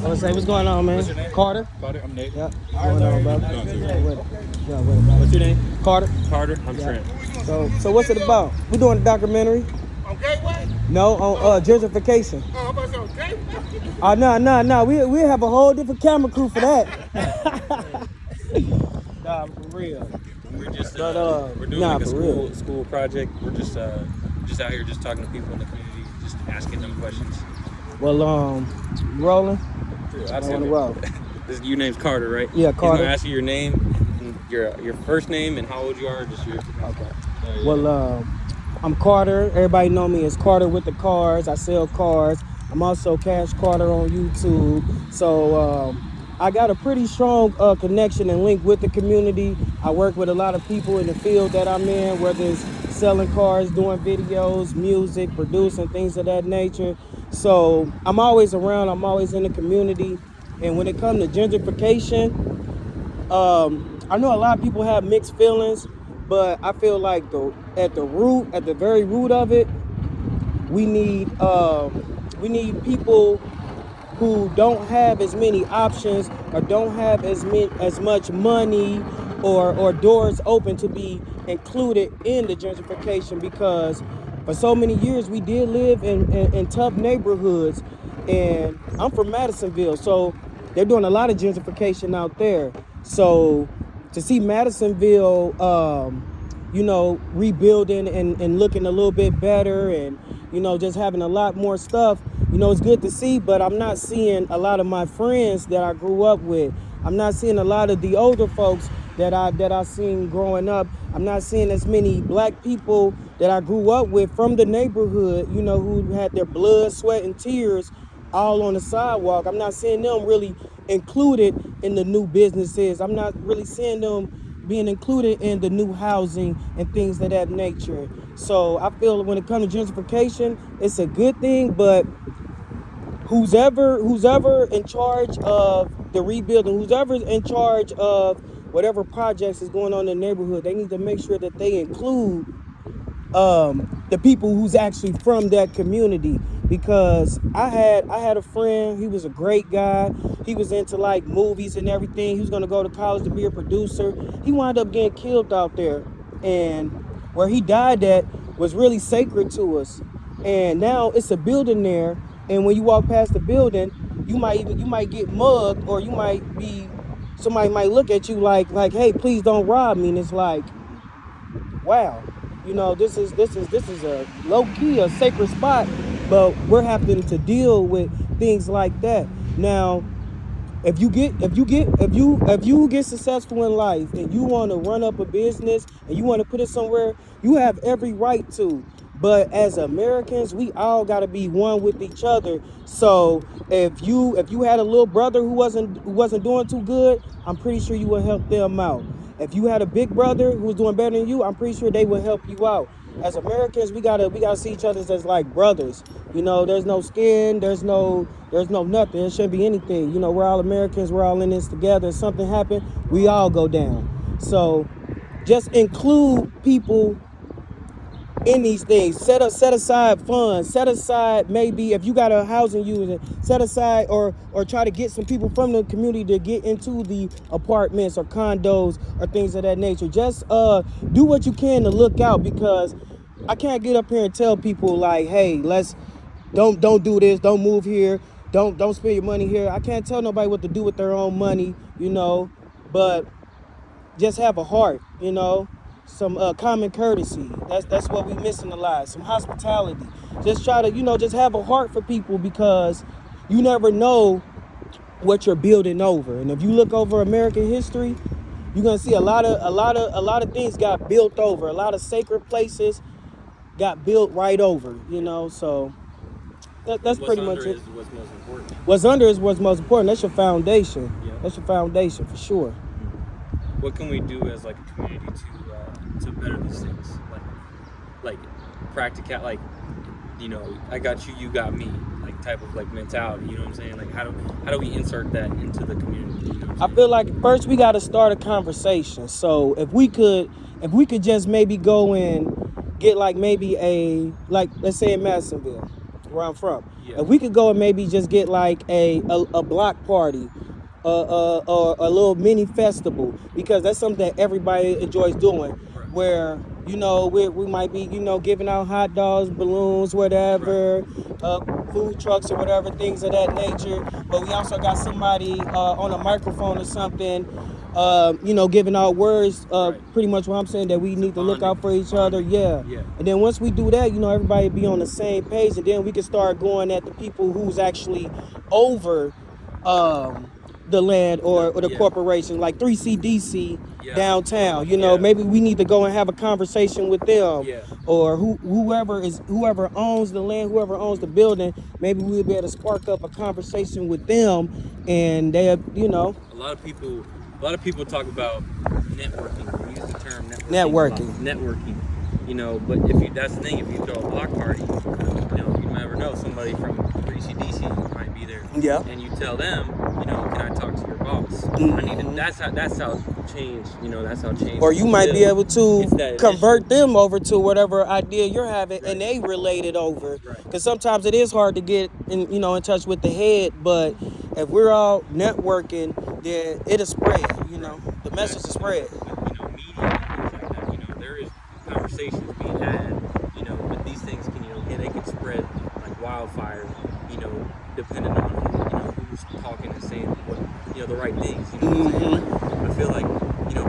What's going on, man? What's your name? Carter. Carter, I'm Nate. Yep. What's going on, brother? What's your name? Carter. Carter, I'm Yeah. Trent. So what's it about? We're doing a documentary. On Gateway? No, on gentrification. Oh, I'm about to say on Gateway? No. We have a whole different camera crew for that. Nah, for real. We're just we're doing nah, like a for school project. We're just out here just talking to people in the community, just asking them questions. Well, rolling. I want to roll. Your name's Carter, right? Yeah, Carter. He's gonna ask you your name, and your first name, and how old you are. Just your. Okay. Yeah. Well, I'm Carter. Everybody know me as Carter with the cars. I sell cars. I'm also Cash Carter on YouTube. So I got a pretty strong connection and link with the community. I work with a lot of people in the field that I'm in, whether it's selling cars, doing videos, music, producing, things of that nature. So I'm always around. I'm always in the community. And when it comes to gentrification, I know a lot of people have mixed feelings, but I feel like at the very root of it, we need people who don't have as many options or don't have as much money or doors open to be included in the gentrification, because for so many years we did live in tough neighborhoods. And I'm from Madisonville, so they're doing a lot of gentrification out there. So to see Madisonville, rebuilding and looking a little bit better, and, just having a lot more stuff, it's good to see, but I'm not seeing a lot of my friends that I grew up with. I'm not seeing a lot of the older folks that I seen growing up. I'm not seeing as many black people that I grew up with from the neighborhood, who had their blood, sweat, and tears all on the sidewalk. I'm not seeing them really included in the new businesses. I'm not really seeing them being included in the new housing and things of that nature. So I feel when it comes to gentrification, it's a good thing, but who's ever in charge of the rebuilding, who's ever in charge of whatever projects is going on in the neighborhood, they need to make sure that they include the people who's actually from that community. Because I had a friend, he was a great guy. He was into like movies and everything. He was gonna go to college to be a producer. He wound up getting killed out there, and where he died at was really sacred to us. And now it's a building there, and when you walk past the building, you might get mugged, or somebody might look at you like, hey, please don't rob me. And it's like, wow, this is a low key, a sacred spot, but we're having to deal with things like that. Now, if you get successful in life and you want to run up a business and you want to put it somewhere, you have every right to. But as Americans, we all got to be one with each other. So if you had a little brother who wasn't doing too good, I'm pretty sure you will help them out. If you had a big brother who was doing better than you, I'm pretty sure they will help you out. As Americans, we gotta see each other as like brothers. There's no skin, there's no nothing. There shouldn't be anything. We're all Americans. We're all in this together. If something happened, we all go down. So just include people in these things. Set aside funds. Set aside, maybe if you got a housing unit, set aside or try to get some people from the community to get into the apartments or condos or things of that nature. Just do what you can to look out, because I can't get up here and tell people like, hey, don't do this, don't move here, don't spend your money here. I can't tell nobody what to do with their own money, but just have a heart, some common courtesy. That's what we missing a lot. Some hospitality. Just try to, just have a heart for people, because you never know what you're building over. And if you look over American history, you're gonna see a lot of things got built over. A lot of sacred places got built right over. So that's pretty much it. What's most important. What's under is what's most important. That's your foundation. Yeah. That's your foundation for sure. What can we do as like a community to better these things? Like practical, like, I got you, you got me, like type of like mentality. You know what I'm saying? Like how do we insert that into the community? I feel like first we got to start a conversation. So if we could just maybe go and get like maybe like let's say in Madisonville, where I'm from. Yeah. If we could go and maybe just get like a block party, or a little mini festival, because that's something that everybody enjoys doing. Right. Where we might be giving out hot dogs, balloons, whatever, food trucks or whatever, things of that nature. But we also got somebody on a microphone or something, giving out words. Right. Pretty much what I'm saying, that we need to look out for each other. Yeah. Yeah. And then once we do that, everybody be on the same page, and then we can start going at the people who's actually over the land or the corporation, like 3CDC downtown. Maybe we need to go and have a conversation with them, or whoever owns the land, whoever owns the building. Maybe we'll be able to spark up a conversation with them, and they, A lot of people talk about networking. They use the term networking. Networking. But that's the thing. If you throw a block party, you never know, somebody from 3CDC might be there. Yeah. And you tell them, can I talk to your boss? Mm-hmm. I need to, that's how change. That's how change. Or you might be able to convert initiative. them over to whatever idea you're having, Right. and they relate it over. Right. Because sometimes it is hard to get in touch with the head, but if we're all networking, then it'll spread. The message will spread. With media and things like that, there is conversations being had. But these things can they can spread like wildfire. Depending on who's talking and saying what the right things. What I'm saying? Like, I feel like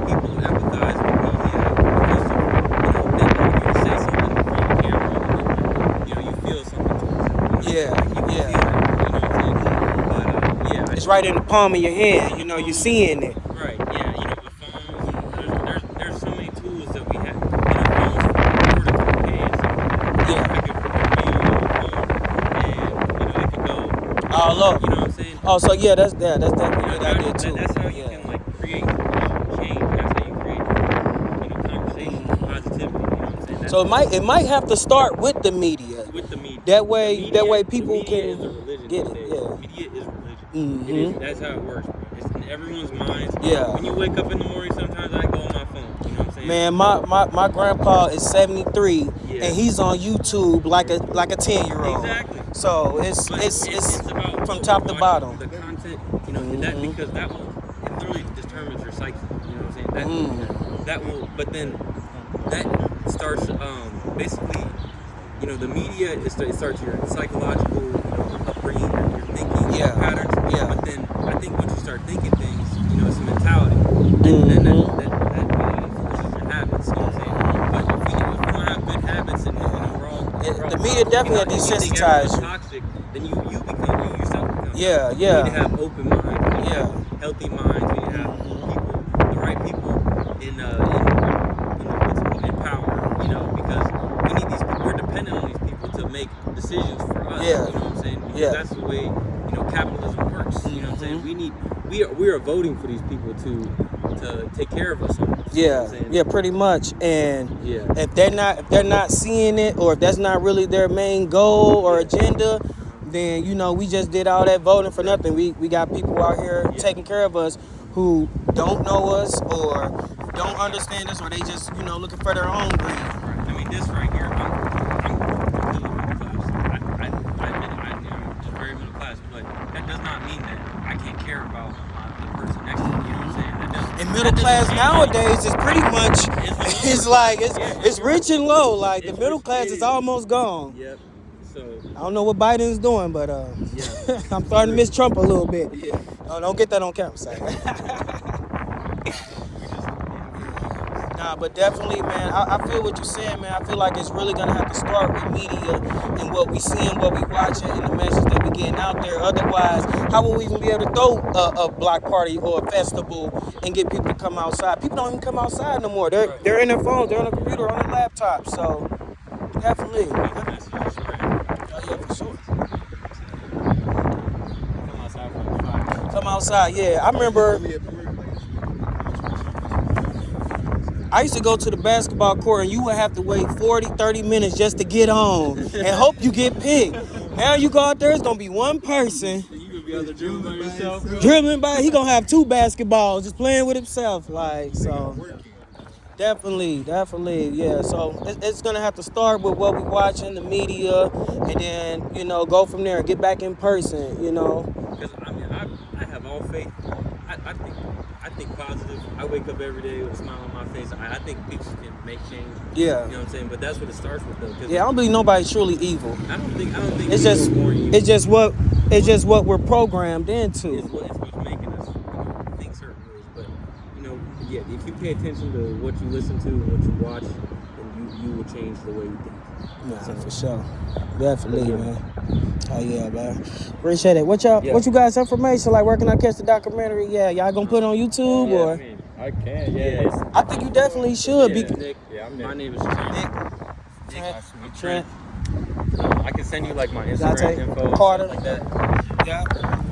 people empathize with media because they want you to say something in front of the camera, and you feel something towards it. Yeah, Like, you yeah. feel it, what I'm saying? But It's right in the palm of your hand. You're seeing it. right, yeah. The phones. There's so many tools that we have. Phones for recording and Yeah. I could record you on the phone, and it could go. All up. You know what I'm saying? Oh, so yeah, that's definitely a good idea too. That's how you can create change. That's how you create conversation, positivity. You know what I'm saying? That's So it might have to start with the media. with the media. That way The people media can is a religion get these it. days. Yeah. Media is religion. Mhm. It is. That's how it works, bro. It's in everyone's minds. Yeah. When you wake up in the morning, sometimes I go on my phone. You know what I'm saying? Man, my grandpa is 73, Yeah. and he's on YouTube like a 10-year-old. Exactly. So But it's about from what top you to watch, bottom. the content, that because that will it literally determines your psyche. You know what I'm saying? That will, but then that starts basically, the media it starts your psychological upbringing, your thinking patterns. Yeah. But then I think once you start thinking things, it's a mentality, and then that enforces your habits. You know what I'm saying? But if we don't have good habits and we're all The media definitely desensitize you. toxic, then you yourself become Yeah, toxic. yeah. We need to have open minds. We need to Yeah. have healthy minds. We need to have the right people in power. Because we need these people. We're dependent on these people to make decisions for us. Yeah. You know what I'm saying? Because Yeah. that's the way capitalism works. You know what I'm saying? We are voting for these people to take care of us. Almost, you know what I'm saying? Yeah, pretty much. And Yeah. if they're not seeing it, or if that's not really their main goal or agenda, then we just did all that voting for nothing. We got people out here taking care of us who don't know us or don't understand us, or they just looking for their own greed. Right. I mean, this right here, I'm completely middle class. I admit it. I'm just very middle class, but that does not mean that I can't care about the person next to me. You know what I'm saying? That doesn't. And middle class nowadays is pretty much it's like it's rich and low. Like the It's middle rich, class it is is. almost gone. Yep. So. I don't know what Biden's doing, but Yeah. I'm starting to miss Trump a little bit. Yeah. Oh, don't get that on camera, son. Nah, but definitely, man, I feel what you're saying, man. I feel like it's really gonna have to start with media and what we seeing, what we watching, and the message that we getting out there. Otherwise, how will we even be able to throw a block party or a festival and get people to come outside? People don't even come outside no more. They're in their phones, they're on the computer, on their laptop. So definitely. Oh, yeah, for sure. Come outside, yeah. I remember I used to go to the basketball court and you would have to wait 40, 30 minutes just to get on and hope you get picked. Now you go out there, it's going to be one person You could be out there dribbling by yourself. dribbling by. He going to have two basketballs just playing with himself. Like, so. Definitely, yeah. So it's gonna have to start with what we watch in the media, and then go from there. Get back in person. Because I mean, I have all faith. I think positive. I wake up every day with a smile on my face. I think people can make change. Yeah. You know what I'm saying? But that's what it starts with, though. Yeah, I don't believe nobody's truly evil. I don't think. It's people just are born evil. it's just what we're programmed into. It's what's making us think certain ways. But yeah, if you pay attention to what you listen to and what you watch, then you will change the way you think. Nah, for sure. Definitely, man. Oh yeah, man. Appreciate it. What you guys information? Like where can I catch the documentary? Yeah, y'all gonna put it on YouTube Yeah, or? I mean, I can. Yeah. I think you definitely should Yeah, be. Nick. Yeah, I'm My Nick. name is Trent. I'm Trent. I can send you like my Dante, Instagram info, Carter. stuff like that. Yeah.